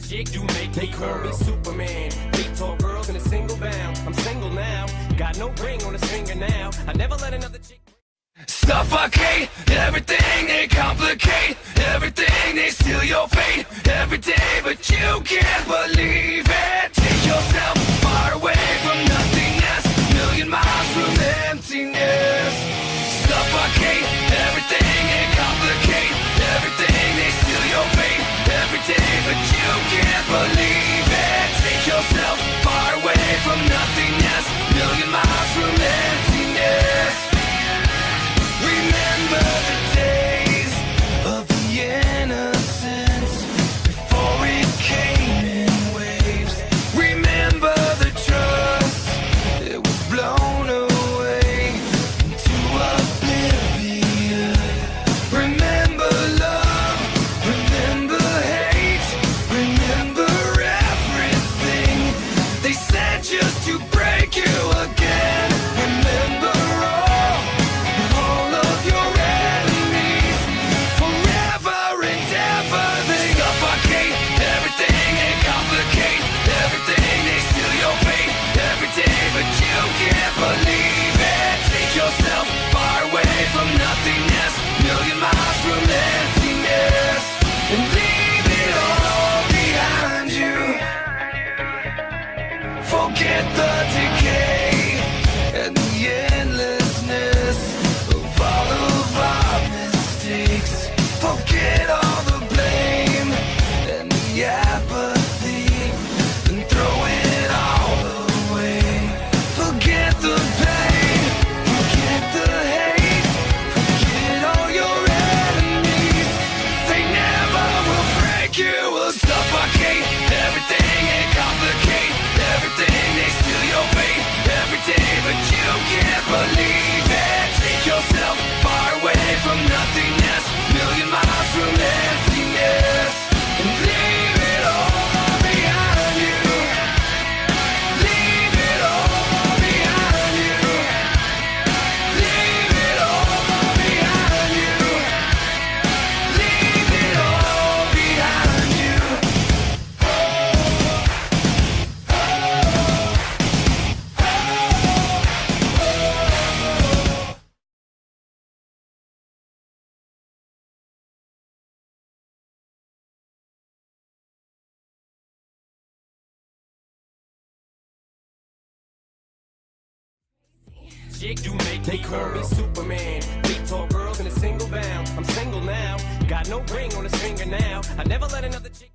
Chick do make me call me Superman. Big tall girls in a single bound. I'm single now, got no ring on his finger now. I never let another chick Suffocate everything, they complicate everything, they steal your fate every day, but you can't believe it. Take yourself far away from nothingness, million miles from emptiness. Suffocate everything, they complicate everything, they steal your fate every day, but you can't believe it. Take yourself far away from nothingness, million miles from emptiness. Remember the days of the innocence before it came in waves. Remember the trust, it was blown away into oblivion. Remember love, remember hate, remember everything they said just to break you again. Remember believe it. Take yourself far away from nothingness, million miles from emptiness, and leave it all behind you. Forget the decay and the endlessness of all of our mistakes. Forget all the blame and the apathy, and throw it all away. Forget the pain, forget the hate, forget all your enemies. They never will break you, will suffocate everything and complicate everything. They steal your fate every day, but you can't believe it. Take yourself far away from nothingness, million miles from emptiness, and leave it all behind you. Leave it all behind you. Leave it all behind you. Leave it all behind you. Chick do make me call me Superman. Big tall girls in a single bound. I'm single now, got no ring on his finger now. I never let another chick